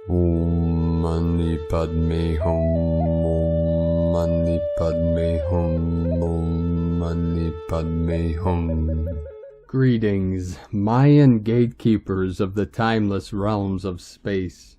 Om Mani Padme Hum, Om Mani Padme Hum, Om Mani Padme Hum. Greetings, Mayan gatekeepers of the timeless realms of space.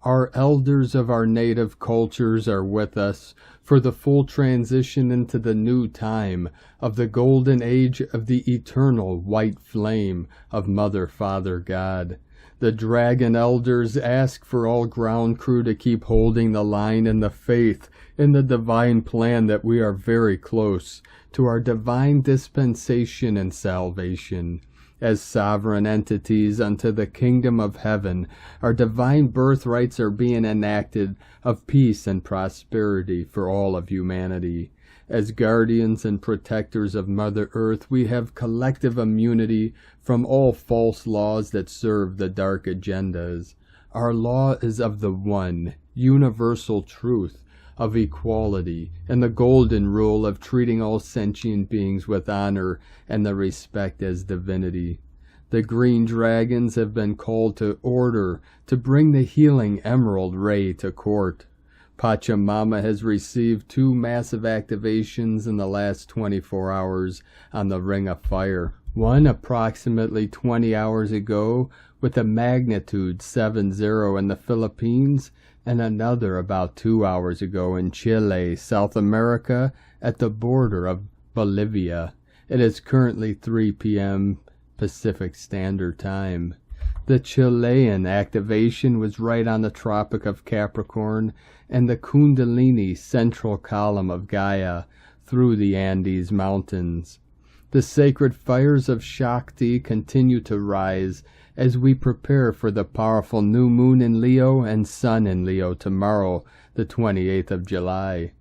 Our elders of our native cultures are with us for the full transition into the new time of the golden age of the eternal white flame of Mother, Father, God. The Dragon Elders ask for all ground crew to keep holding the line in the faith in the divine plan that we are very close to our divine dispensation and salvation. As sovereign entities unto the kingdom of heaven, our divine birthrights are being enacted of peace and prosperity for all of humanity. As guardians and protectors of Mother Earth, we have collective immunity from all false laws that serve the dark agendas. Our law is of the one, universal truth, of equality, and the golden rule of treating all sentient beings with honor and the respect as divinity. The green dragons have been called to order to bring the healing emerald ray to court. Pachamama has received 2 massive activations in the last 24 hours on the Ring of Fire. One approximately 20 hours ago with a magnitude 7.0 in the Philippines, and another about 2 hours ago in Chile, South America, at the border of Bolivia. It is currently 3 p.m. Pacific Standard Time. The Chilean activation was right on the Tropic of Capricorn and the Kundalini central column of Gaia through the Andes Mountains. The sacred fires of Shakti continue to rise as we prepare for the powerful new moon in Leo and sun in Leo tomorrow, the 28th of July.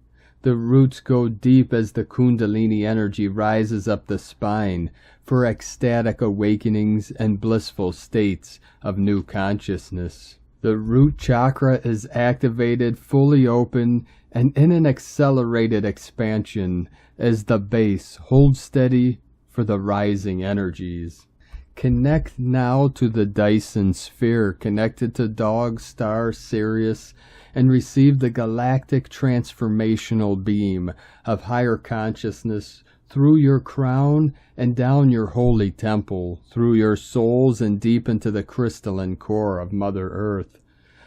The roots go deep as the Kundalini energy rises up the spine for ecstatic awakenings and blissful states of new consciousness. The root chakra is activated, fully open, and in an accelerated expansion as the base holds steady for the rising energies. Connect now to the Dyson sphere connected to Dog Star Sirius and receive the galactic transformational beam of higher consciousness through your crown and down your holy temple, through your souls and deep into the crystalline core of Mother Earth.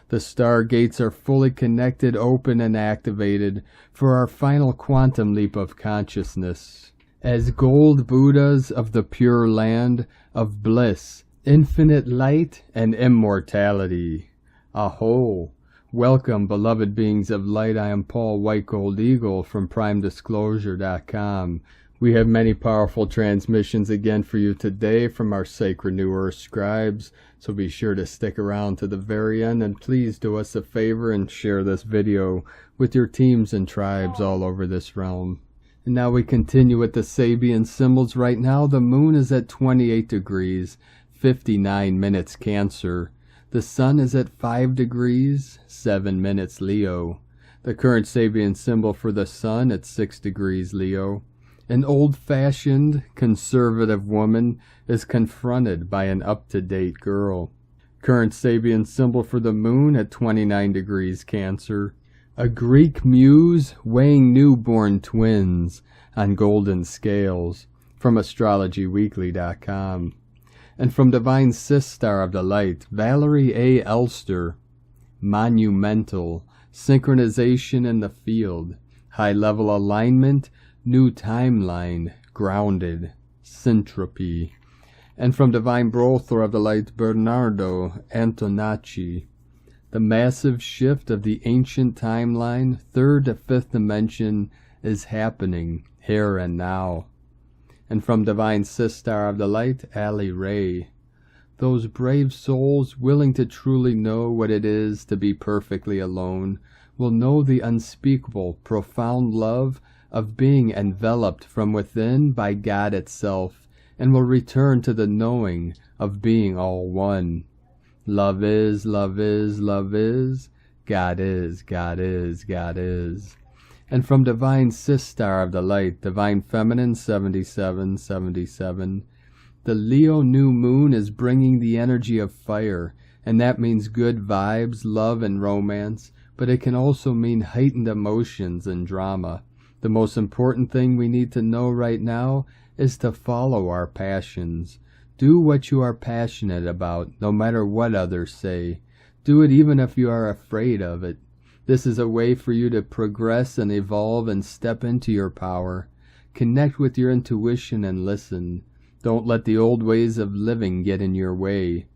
The stargates are fully connected, open, and activated for our final quantum leap of consciousness. As gold Buddhas of the pure land of bliss, infinite light, and immortality. Aho! Welcome, beloved beings of light. I am Paul White Gold Eagle from PrimeDisclosure.com. We have many powerful transmissions again for you today from our Sacred New Earth scribes, so be sure to stick around to the very end, and please do us a favor and share this video with your teams and tribes all over this realm. And now we continue with the Sabian symbols. Right now the moon is at 28 degrees, 59 minutes Cancer. The sun is at 5 degrees, 7 minutes Leo. The current Sabian symbol for the sun at 6 degrees Leo. An old-fashioned, conservative woman is confronted by an up-to-date girl. Current Sabian symbol for the moon at 29 degrees Cancer. A Greek muse weighing newborn twins on golden scales from AstrologyWeekly.com. And from Divine Sistar of the Light, Valerie A. Elster, monumental, synchronization in the field, high-level alignment, new timeline, grounded, syntropy. And from Divine Brothor of the Light, Bernardo Antonacci, the massive shift of the ancient timeline, 3rd to 5th dimension, is happening here and now. And from Divine Sistar of the Light, Ali Ray, those brave souls willing to truly know what it is to be perfectly alone will know the unspeakable, profound love of being enveloped from within by God itself, and will return to the knowing of being all one. Love is, love is, love is. God is, God is, God is. And from Divine Sistar of the Light, Divine Feminine 7777, the Leo new moon is bringing the energy of fire and that means good vibes, love, and romance, but it can also mean heightened emotions and drama. The most important thing we need to know right now is to follow our passions. Do what you are passionate about, no matter what others say. Do it even if you are afraid of it. This is a way for you to progress and evolve and step into your power. Connect with your intuition and listen. Don't let the old ways of living get in your way.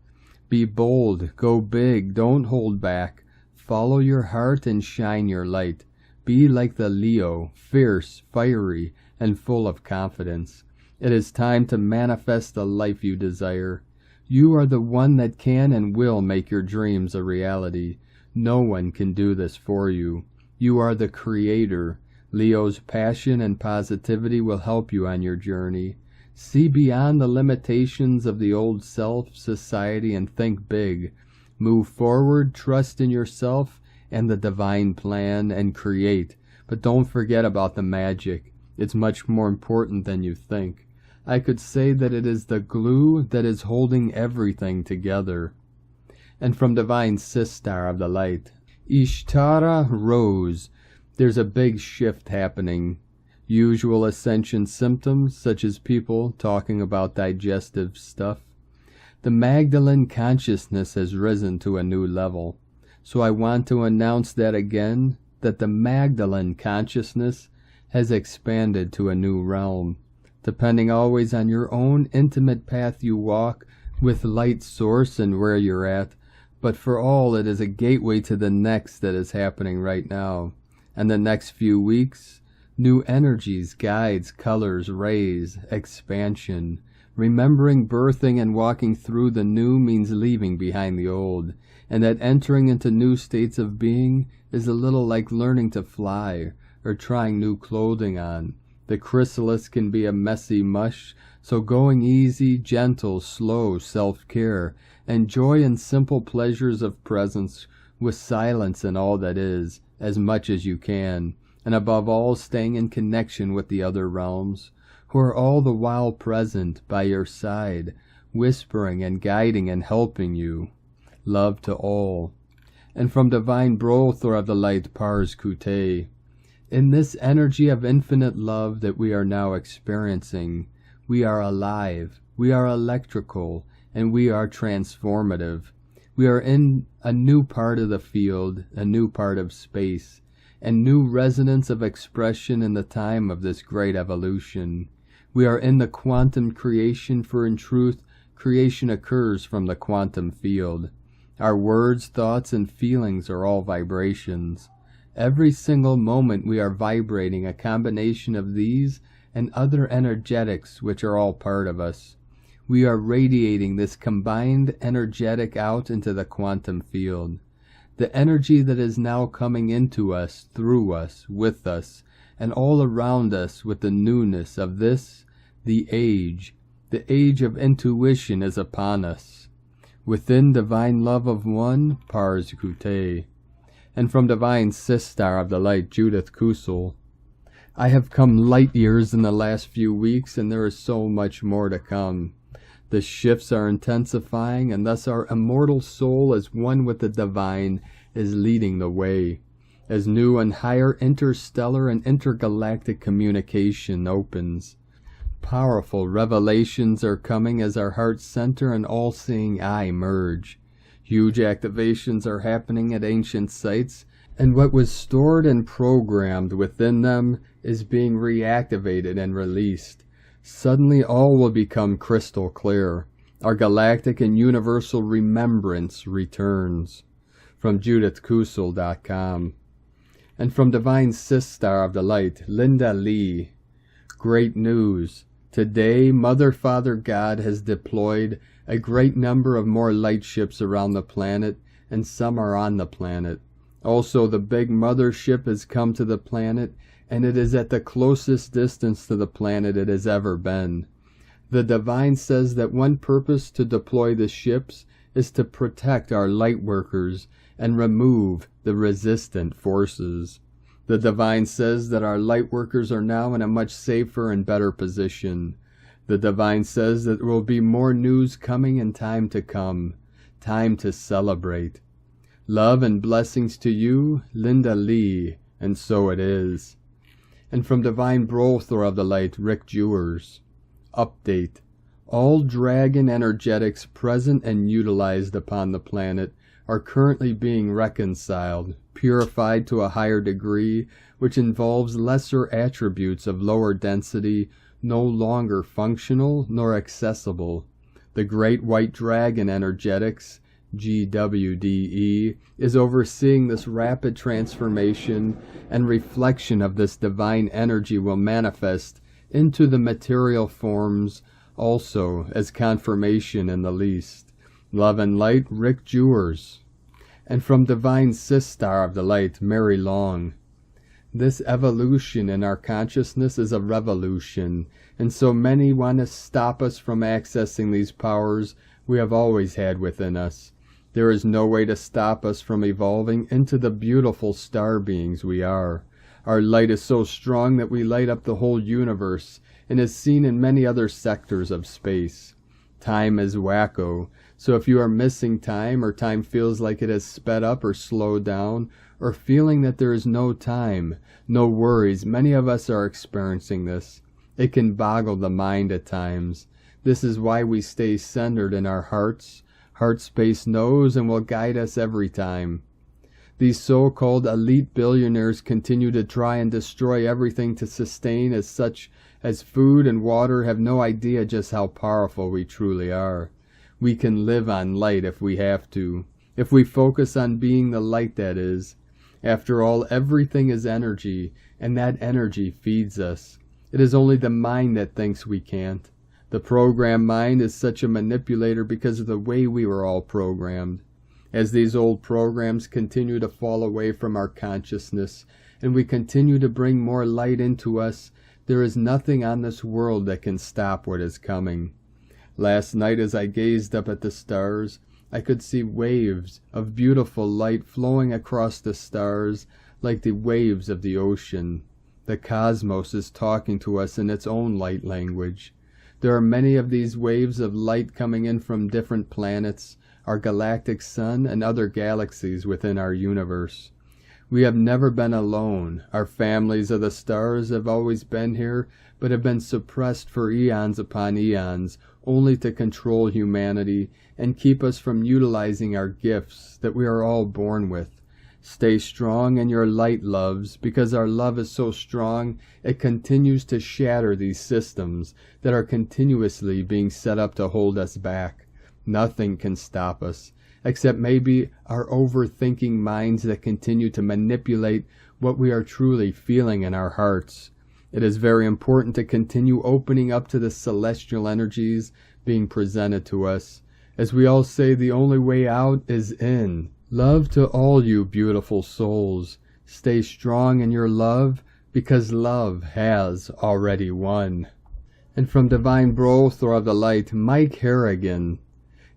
Be bold, go big, don't hold back. Follow your heart and shine your light. Be like the Leo, fierce, fiery, and full of confidence. It is time to manifest the life you desire. You are the one that can and will make your dreams a reality. No one can do this for you. You are the creator. Leo's passion and positivity will help you on your journey. See beyond the limitations of the old self, society, and think big. Move forward, trust in yourself and the divine plan, and create. But don't forget about the magic. It's much more important than you think. I could say that it is the glue that is holding everything together. And from Divine Sistar of the Light, Ishtara Rose, there's a big shift happening. Usual Ascension symptoms, such as people talking about digestive stuff. The Magdalene consciousness has risen to a new level. So I want to announce that again, that the Magdalene consciousness has expanded to a new realm. Depending always on your own intimate path you walk with light source and where you're at, but for all it is a gateway to the next that is happening right now. And the next few weeks, new energies, guides, colors, rays, expansion. Remembering, birthing, and walking through the new means leaving behind the old, and that entering into new states of being is a little like learning to fly or trying new clothing on. The chrysalis can be a messy mush, so going easy, gentle, slow self-care, and joy in simple pleasures of presence with silence in all that is, as much as you can, and above all staying in connection with the other realms, who are all the while present by your side, whispering and guiding and helping you. Love to all. And from Divine Brothor of the Light, Pars Kute, in this energy of infinite love that we are now experiencing, we are alive, we are electrical, and we are transformative. We are in a new part of the field, a new part of space, and new resonance of expression in the time of this great evolution. We are in the quantum creation, for in truth, creation occurs from the quantum field. Our words, thoughts, and feelings are all vibrations. Every single moment we are vibrating a combination of these and other energetics which are all part of us. We are radiating this combined energetic out into the quantum field. The energy that is now coming into us, through us, with us, and all around us with the newness of this, the age of intuition is upon us. Within divine love of one, Pars Kute. And from Divine Sistar of the Light, Judith Kusel, I have come light years in the last few weeks, and there is so much more to come. The shifts are intensifying, and thus our immortal soul as one with the divine is leading the way. As new and higher interstellar and intergalactic communication opens, powerful revelations are coming as our heart center and all-seeing eye merge. Huge activations are happening at ancient sites, and what was stored and programmed within them is being reactivated and released. Suddenly all will become crystal clear. Our galactic and universal remembrance returns. From JudithKusel.com. And from Divine Sistar of the Light, Linda Lee. Great news. Today, Mother Father God has deployed a great number of more light ships around the planet, and some are on the planet. Also, the big mothership has come to the planet, and it is at the closest distance to the planet it has ever been. The Divine says that one purpose to deploy the ships is to protect our light workers and remove the resistant forces. The Divine says that our light workers are now in a much safer and better position. The Divine says that there will be more news coming in time to come. Time to celebrate. Love and blessings to you, Linda Lee, and so it is. And from Divine Brother of the Light, Rick Jewers. Update. All dragon energetics present and utilized upon the planet are currently being reconciled, purified to a higher degree, which involves lesser attributes of lower density, no longer functional nor accessible. The Great White Dragon energetics, GWDE, is overseeing this rapid transformation, and reflection of this divine energy will manifest into the material forms also as confirmation in the least. Love and Light, Rick Jewers. And from Divine Sistar of the Light, Mary Long. This evolution in our consciousness is a revolution, and so many want to stop us from accessing these powers we have always had within us. There is no way to stop us from evolving into the beautiful star beings we are. Our light is so strong that we light up the whole universe, and is seen in many other sectors of space. Time is wacko, so if you are missing time, or time feels like it has sped up or slowed down, or feeling that there is no time, no worries, many of us are experiencing this. It can boggle the mind at times. This is why we stay centered in our hearts. Heart space knows and will guide us every time. These so-called elite billionaires continue to try and destroy everything to sustain, as such as food and water have no idea just how powerful we truly are. We can live on light if we have to, if we focus on being the light that is. After all, everything is energy, and that energy feeds us. It is only the mind that thinks we can't. The programmed mind is such a manipulator because of the way we were all programmed. As these old programs continue to fall away from our consciousness, and we continue to bring more light into us, there is nothing on this world that can stop what is coming. Last night, as I gazed up at the stars, I could see waves of beautiful light flowing across the stars like the waves of the ocean. The cosmos is talking to us in its own light language. There are many of these waves of light coming in from different planets, our galactic sun, and other galaxies within our universe. We have never been alone. Our families of the stars have always been here, but have been suppressed for eons upon eons, only to control humanity and keep us from utilizing our gifts that we are all born with. Stay strong in your light, loves, because our love is so strong it continues to shatter these systems that are continuously being set up to hold us back. Nothing can stop us, except maybe our overthinking minds that continue to manipulate what we are truly feeling in our hearts. It is very important to continue opening up to the celestial energies being presented to us. As we all say, the only way out is in. Love to all you beautiful souls. Stay strong in your love, because love has already won. And from Divine Brother of the Light, Mike Harrigan.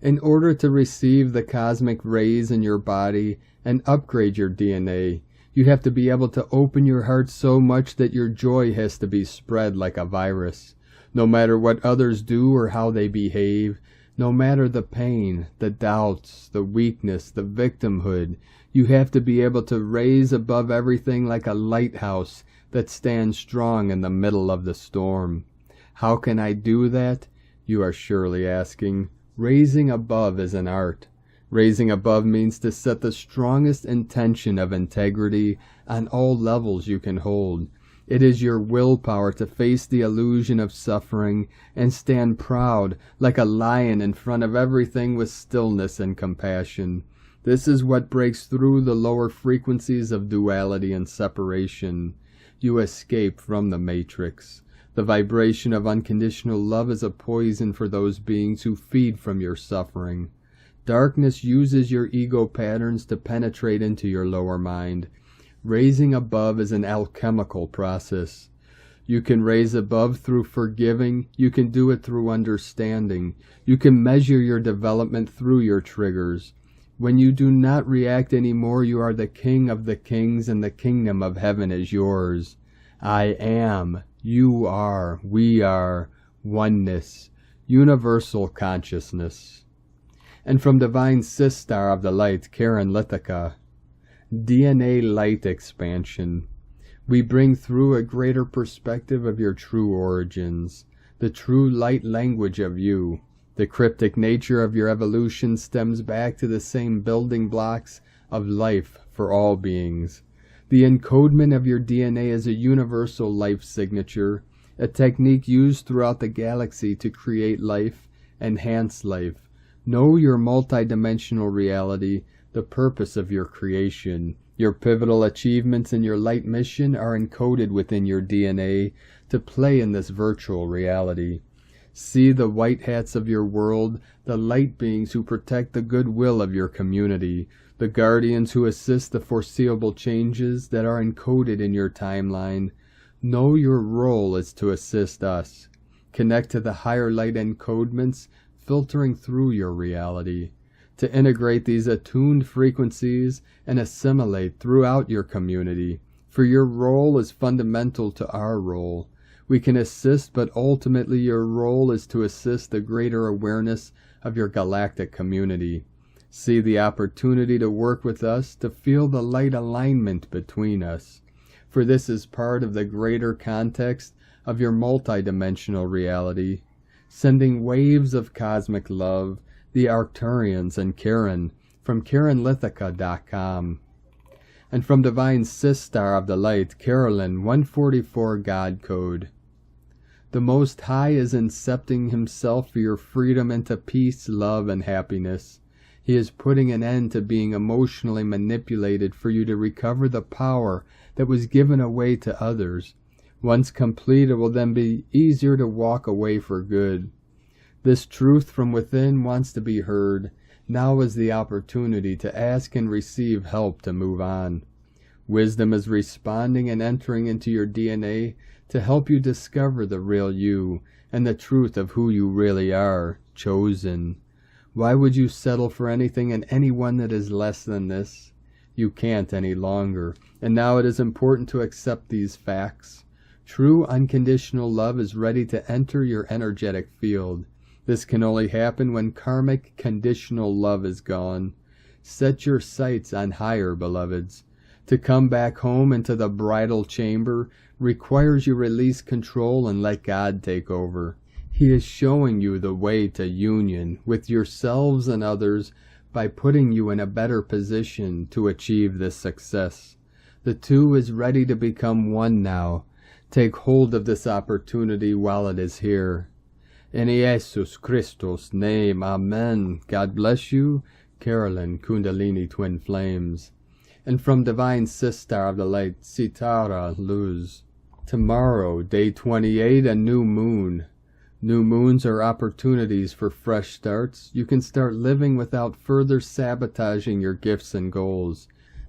In order to receive the cosmic rays in your body and upgrade your DNA, you have to be able to open your heart so much that your joy has to be spread like a virus. No matter what others do or how they behave, no matter the pain, the doubts, the weakness, the victimhood, you have to be able to raise above everything like a lighthouse that stands strong in the middle of the storm. How can I do that? You are surely asking. Raising above is an art. Raising above means to set the strongest intention of integrity on all levels you can hold. It is your willpower to face the illusion of suffering and stand proud like a lion in front of everything with stillness and compassion. This is what breaks through the lower frequencies of duality and separation. You escape from the matrix. The vibration of unconditional love is a poison for those beings who feed from your suffering. Darkness uses your ego patterns to penetrate into your lower mind. Raising above is an alchemical process. You can raise above through forgiving. You can do it through understanding. You can measure your development through your triggers. When you do not react anymore, you are the king of the kings, and the kingdom of heaven is yours. I am, you are, we are, oneness, universal consciousness. And from Divine Sistar of the Light, Karen Lithica, DNA Light Expansion. We bring through a greater perspective of your true origins, the true light language of you. The cryptic nature of your evolution stems back to the same building blocks of life for all beings. The encodement of your DNA is a universal life signature, a technique used throughout the galaxy to create life, enhance life. Know your multidimensional reality, the purpose of your creation. Your pivotal achievements and your light mission are encoded within your DNA to play in this virtual reality. See the white hats of your world, the light beings who protect the goodwill of your community, the guardians who assist the foreseeable changes that are encoded in your timeline. Know your role is to assist us. Connect to the higher light encodements filtering through your reality, to integrate these attuned frequencies and assimilate throughout your community, for your role is fundamental to our role. We can assist, but ultimately your role is to assist the greater awareness of your galactic community. See the opportunity to work with us, to feel the light alignment between us, for this is part of the greater context of your multidimensional reality, sending waves of cosmic love, the Arcturians and Karen, from KarenLithica.com. And from Divine Sistar of the Light, Carolyn 144 God Code. The Most High is incepting himself for your freedom into peace, love, and happiness. He is putting an end to being emotionally manipulated for you to recover the power that was given away to others. Once complete, it will then be easier to walk away for good. This truth from within wants to be heard. Now is the opportunity to ask and receive help to move on. Wisdom is responding and entering into your DNA to help you discover the real you and the truth of who you really are, chosen. Why would you settle for anything and anyone that is less than this? You can't any longer, and now it is important to accept these facts. True unconditional love is ready to enter your energetic field. This can only happen when karmic conditional love is gone. Set your sights on higher, beloveds. To come back home into the bridal chamber requires you release control and let God take over. He is showing you the way to union with yourselves and others by putting you in a better position to achieve this success. The two is ready to become one now. Take hold of this opportunity while it is here. In Jesus Christus' name, Amen. God bless you, Carolyn, Kundalini Twin Flames. And from Divine Sistar of the Light, Sitara Luz. Tomorrow, day 28, a new moon. New moons are opportunities for fresh starts. You can start living without further sabotaging your gifts and goals.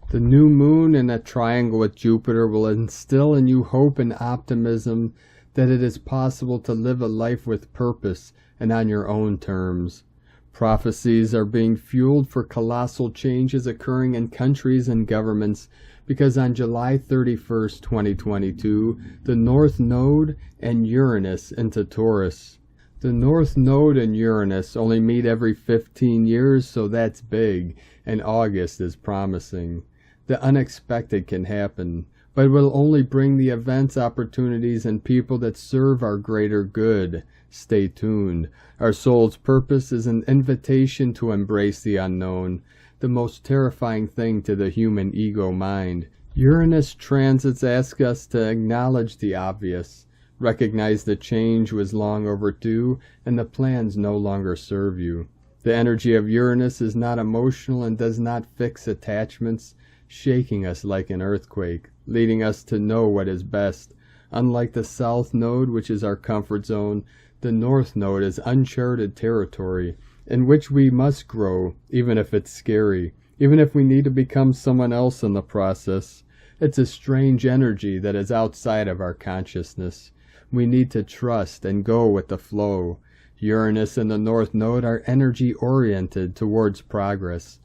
The new moon in a triangle with Jupiter will instill in you hope and optimism that it is possible to live a life with purpose and on your own terms. Prophecies are being fueled for colossal changes occurring in countries and governments because on July 31st, 2022, the North Node and Uranus into Taurus. The North Node and Uranus only meet every 15 years, so that's big, and August is promising. The unexpected can happen, but it will only bring the events, opportunities, and people that serve our greater good. Stay tuned. Our soul's purpose is an invitation to embrace the unknown, the most terrifying thing to the human ego mind. Uranus transits ask us to acknowledge the obvious, recognize the change was long overdue, and the plans no longer serve you. The energy of Uranus is not emotional and does not fix attachments, shaking us like an earthquake, leading us to know what is best. Unlike the South Node, which is our comfort zone, the North Node is uncharted territory, in which we must grow, even if it's scary, even if we need to become someone else in the process. It's a strange energy that is outside of our consciousness. We need to trust and go with the flow. Uranus and the North Node are energy-oriented towards progress.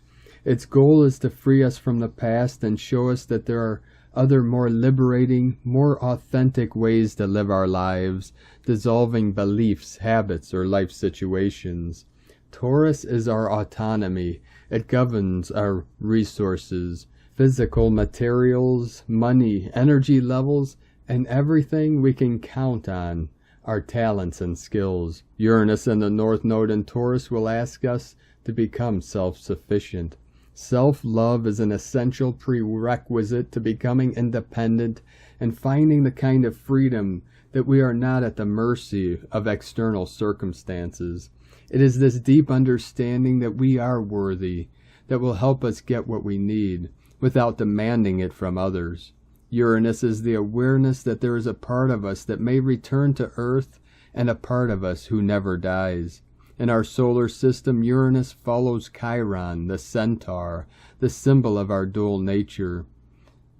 Its goal is to free us from the past and show us that there are other more liberating, more authentic ways to live our lives, dissolving beliefs, habits, or life situations. Taurus is our autonomy. It governs our resources, physical materials, money, energy levels, and everything we can count on, our talents and skills. Uranus in the North Node in Taurus will ask us to become self-sufficient. Self-love is an essential prerequisite to becoming independent and finding the kind of freedom that we are not at the mercy of external circumstances. It is this deep understanding that we are worthy that will help us get what we need without demanding it from others. Uranus is the awareness that there is a part of us that may return to Earth and a part of us who never dies. In our solar system, Uranus follows Chiron, the centaur, the symbol of our dual nature.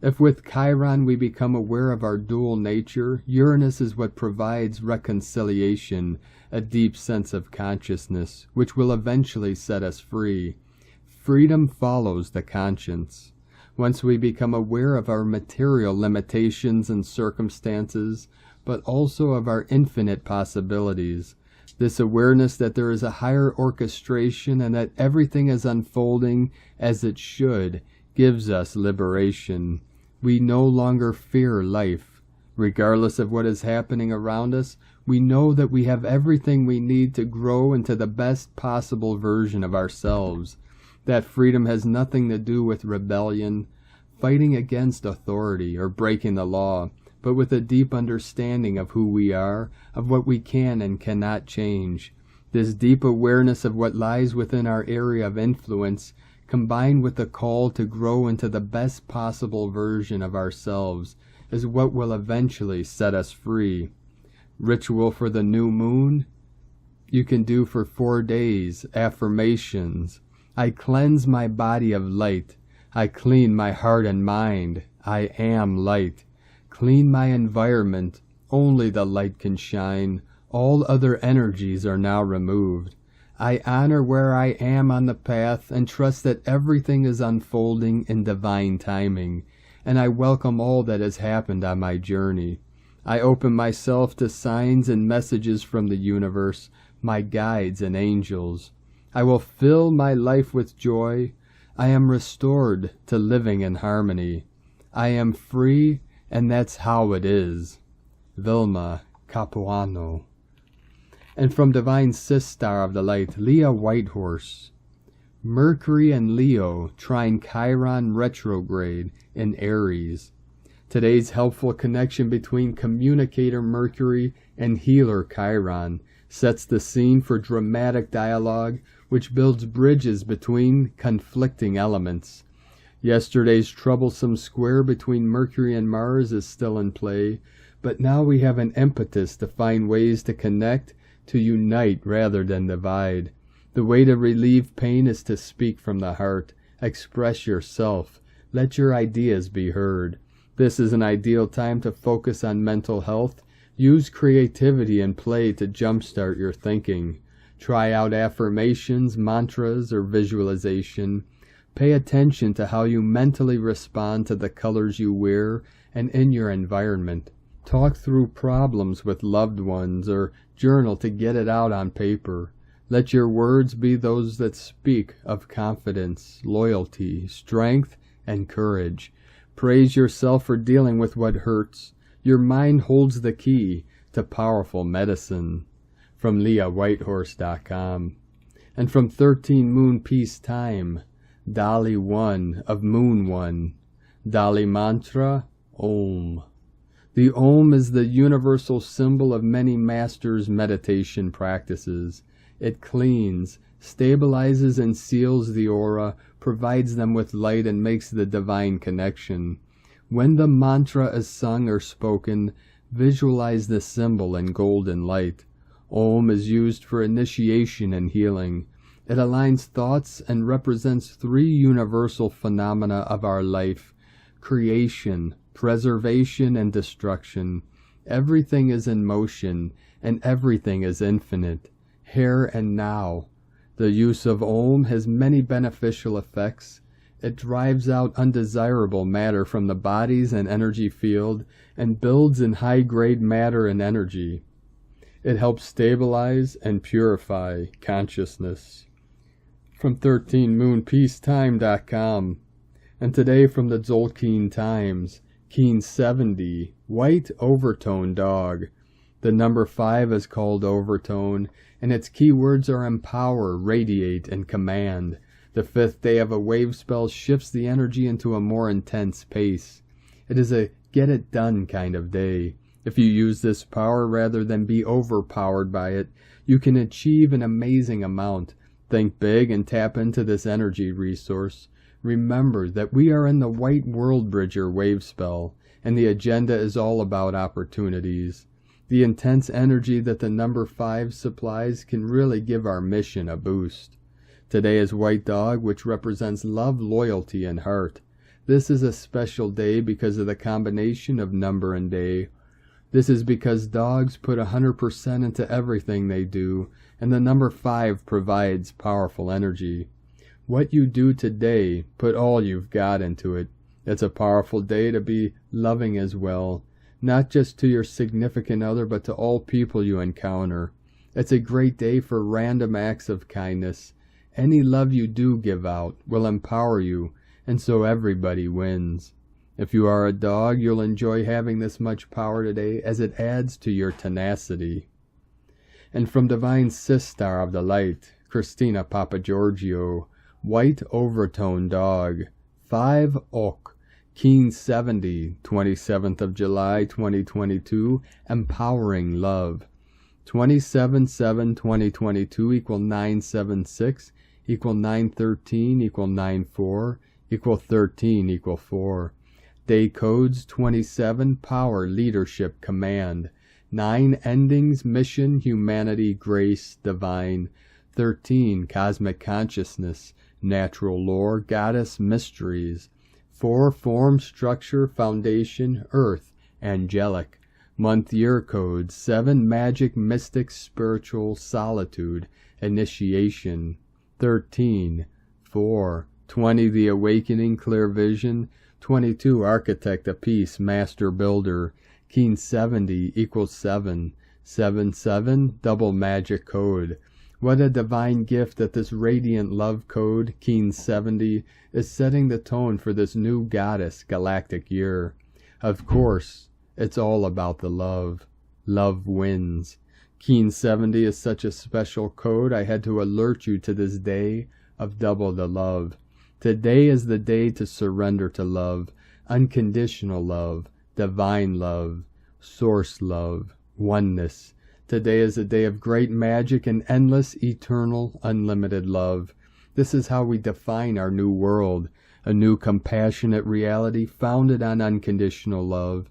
If with Chiron we become aware of our dual nature, Uranus is what provides reconciliation, a deep sense of consciousness, which will eventually set us free. Freedom follows the conscience. Once we become aware of our material limitations and circumstances, but also of our infinite possibilities, this awareness that there is a higher orchestration and that everything is unfolding as it should gives us liberation. We no longer fear life. Regardless of what is happening around us, we know that we have everything we need to grow into the best possible version of ourselves. That freedom has nothing to do with rebellion, fighting against authority, or breaking the law, but with a deep understanding of who we are, of what we can and cannot change. This deep awareness of what lies within our area of influence, combined with the call to grow into the best possible version of ourselves, is what will eventually set us free. Ritual for the new moon? You can do for 4 days. Affirmations. I cleanse my body of light. I clean my heart and mind. I am light. Clean my environment. Only the light can shine. All other energies are now removed. I honor where I am on the path and trust that everything is unfolding in divine timing, and I welcome all that has happened on my journey. I open myself to signs and messages from the universe, my guides and angels. I will fill my life with joy. I am restored to living in harmony. I am free, and that's how it is. Vilma Capuano. And from Divine Sistar of the Light, Leah Whitehorse. Mercury and Leo trine Chiron retrograde in Aries. Today's helpful connection between communicator Mercury and healer Chiron sets the scene for dramatic dialogue which builds bridges between conflicting elements. Yesterday's troublesome square between Mercury and Mars is still in play, but now we have an impetus to find ways to connect, to unite rather than divide. The way to relieve pain is to speak from the heart, express yourself, let your ideas be heard. This is an ideal time to focus on mental health. Use creativity and play to jumpstart your thinking. Try out affirmations, mantras, or visualization. Pay attention to how you mentally respond to the colors you wear and in your environment. Talk through problems with loved ones or journal to get it out on paper. Let your words be those that speak of confidence, loyalty, strength, and courage. Praise yourself for dealing with what hurts. Your mind holds the key to powerful medicine. From LeahWhitehorse.com. And from 13 Moon Peace Time, Dali 1 of Moon 1. Dali Mantra, Om. The Om is the universal symbol of many masters' meditation practices. It cleans, stabilizes and seals the aura, provides them with light and makes the divine connection. When the mantra is sung or spoken, visualize the symbol in golden light. Om is used for initiation and healing. It aligns thoughts and represents 3 universal phenomena of our life: creation, preservation, and destruction. Everything is in motion, and everything is infinite, here and now. The use of Om has many beneficial effects. It drives out undesirable matter from the bodies and energy field and builds in high-grade matter and energy. It helps stabilize and purify consciousness. From 13moonpeacetime.com. And today from the Tzolk'in Times, Keen 70, White Overtone Dog. The number 5 is called Overtone, and its keywords are empower, radiate, and command. The 5th day of a wave spell shifts the energy into a more intense pace. It is a get-it-done kind of day. If you use this power rather than be overpowered by it, you can achieve an amazing amount. Think big and tap into this energy resource. Remember that we are in the White World Bridger wave spell, and the agenda is all about opportunities. The intense energy that the number 5 supplies can really give our mission a boost. Today is White Dog, which represents love, loyalty, and heart. This is a special day because of the combination of number and day. This is because dogs put 100% into everything they do, and the number 5 provides powerful energy. What you do today, put all you've got into it. It's a powerful day to be loving as well, not just to your significant other, but to all people you encounter. It's a great day for random acts of kindness. Any love you do give out will empower you, and so everybody wins. If you are a dog, you'll enjoy having this much power today as it adds to your tenacity. And from Divine Sistar of the Light, Christina Papagiorgio, White Overtone Dog, 5 Ok, Keen 70, 27th of July 2022, Empowering Love. 27/7/2022 equal 976 equal 913 equal 94 equal 13 equal 4. Day codes 27, Power, Leadership, Command. 9, Endings, Mission, Humanity, Grace, Divine. 13, Cosmic Consciousness, Natural Lore, Goddess, Mysteries. 4, Form, Structure, Foundation, Earth, Angelic. Month Year Codes 7, Magic, Mystic, Spiritual, Solitude, Initiation. 13, 4, 20, The Awakening, Clear Vision. 22, Architect of Peace, Master Builder. Keen 70 equals 7. 7/7, Double Magic Code. What a divine gift that this radiant love code, Keen 70, is setting the tone for this new goddess galactic year. Of course, it's all about the love. Love wins. Keen 70 is such a special code, I had to alert you to this day of double the love. Today is the day to surrender to love, unconditional love, divine love, source love, oneness. Today is a day of great magic and endless, eternal, unlimited love. This is how we define our new world, a new compassionate reality founded on unconditional love.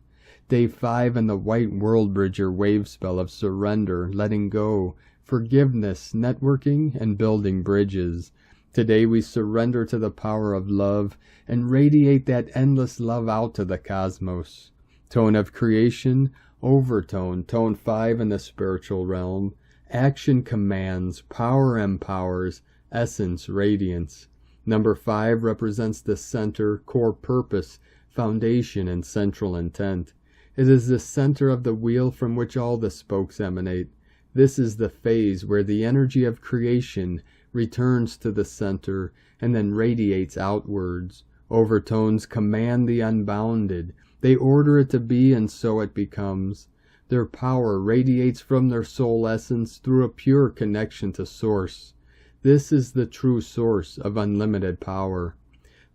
Day 5 in the White World Bridger wave spell of surrender, letting go, forgiveness, networking, and building bridges. Today we surrender to the power of love and radiate that endless love out to the cosmos. Tone of creation, overtone, tone 5 in the spiritual realm. Action commands, power empowers, essence radiance. Number 5 represents the center, core purpose, foundation, and central intent. It is the center of the wheel from which all the spokes emanate. This is the phase where the energy of creation returns to the center and then radiates outwards. Overtones command the unbounded. They order it to be, and so it becomes. Their power radiates from their soul essence through a pure connection to Source. This is the true source of unlimited power.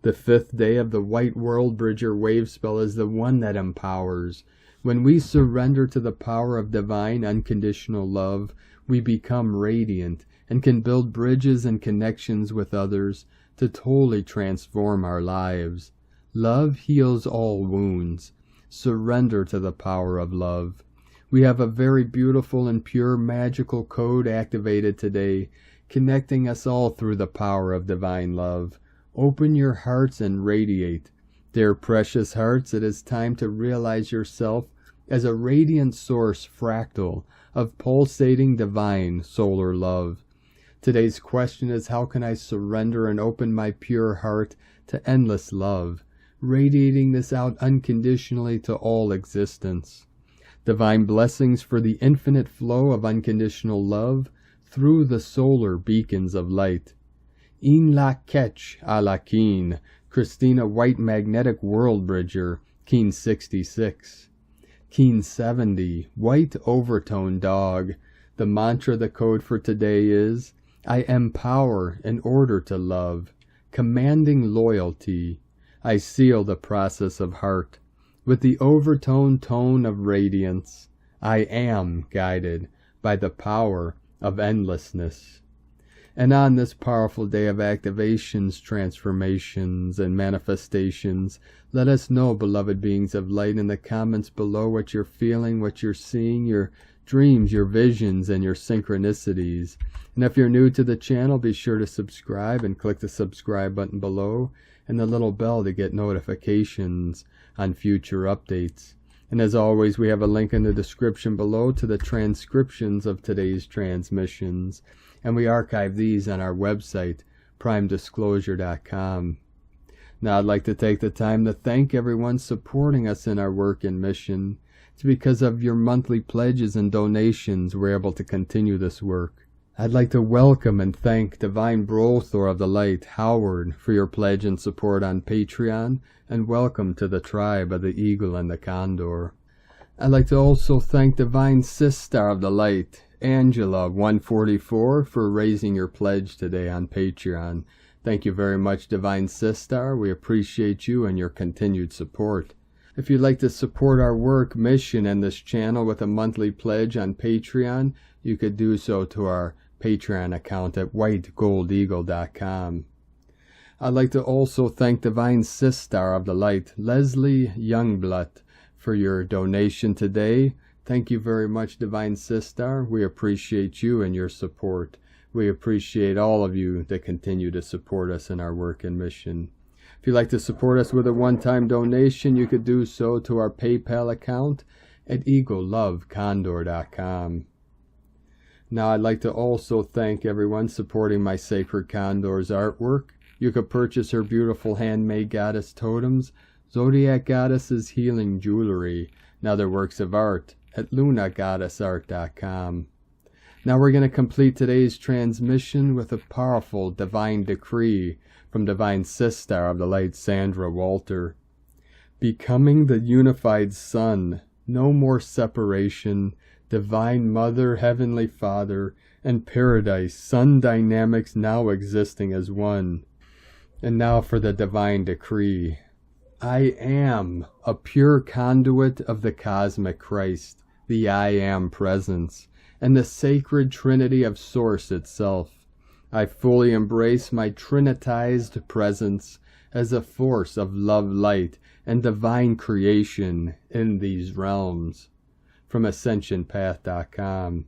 The 5th day of the White World Bridger wave spell is the one that empowers. When we surrender to the power of divine unconditional love, we become radiant and can build bridges and connections with others to totally transform our lives. Love heals all wounds. Surrender to the power of love. We have a very beautiful and pure magical code activated today, connecting us all through the power of divine love. Open your hearts and radiate. Dear precious hearts, it is time to realize yourself as a radiant source fractal of pulsating divine solar love. Today's question is, how can I surrender and open my pure heart to endless love, radiating this out unconditionally to all existence? Divine blessings for the infinite flow of unconditional love through the solar beacons of light. In la ketch a la keen, Christina White Magnetic World Bridger, Keen 66. Keen 70, White Overtone Dog. The mantra, the code for today is, I empower in order to love, commanding loyalty. I seal the process of heart with the overtone tone of radiance. I am guided by the power of endlessness. And on this powerful day of activations, transformations, and manifestations, let us know, beloved beings of light, in the comments below what you're feeling, what you're seeing, your dreams, your visions, and your synchronicities. And if you're new to the channel, be sure to subscribe and click the subscribe button below and the little bell to get notifications on future updates. And as always, we have a link in the description below to the transcriptions of today's transmissions, and we archive these on our website, primedisclosure.com. Now I'd like to take the time to thank everyone supporting us in our work and mission. It's because of your monthly pledges and donations we're able to continue this work. I'd like to welcome and thank Divine Brothor of the Light, Howard, for your pledge and support on Patreon, and welcome to the tribe of the Eagle and the Condor. I'd like to also thank Divine Sister of the Light, Angela 144, for raising your pledge today on Patreon. Thank you very much, Divine Sister. We appreciate you and your continued support. If you'd like to support our work, mission, and this channel with a monthly pledge on Patreon, you could do so to our Patreon account at whitegoldeagle.com. I'd like to also thank Divine Sister of the Light, Leslie Youngblood, for your donation today. Thank you very much, Divine Sister. We appreciate you and your support. We appreciate all of you that continue to support us in our work and mission. If you'd like to support us with a one-time donation, you could do so to our PayPal account at eaglelovecondor.com. Now I'd like to also thank everyone supporting my Sacred Condor's artwork. You could purchase her beautiful handmade goddess totems, Zodiac Goddesses Healing Jewelry, and other works of art at lunagoddessart.com. Now we're going to complete today's transmission with a powerful divine decree from Divine Sister of the Light, Sandra Walter. Becoming the unified Sun, no more separation, Divine Mother, Heavenly Father, and Paradise, Sun dynamics now existing as one. And now for the divine decree. I am a pure conduit of the cosmic Christ, the I Am presence, and the sacred Trinity of Source itself. I fully embrace my trinitized presence as a force of love, light, and divine creation in these realms. From AscensionPath.com.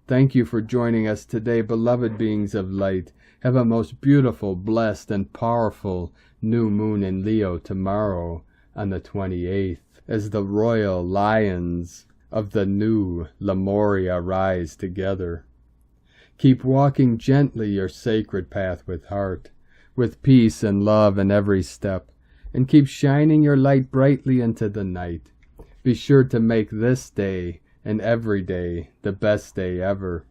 Thank you for joining us today, beloved beings of light. Have a most beautiful, blessed, and powerful new moon in Leo tomorrow on the 28th, as the royal lions of the new Lemuria rise together. Keep walking gently your sacred path with heart, with peace and love in every step, and keep shining your light brightly into the night. Be sure to make this day and every day the best day ever.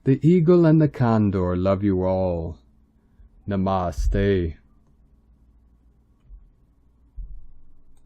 The Eagle and the Condor love you all. Namaste.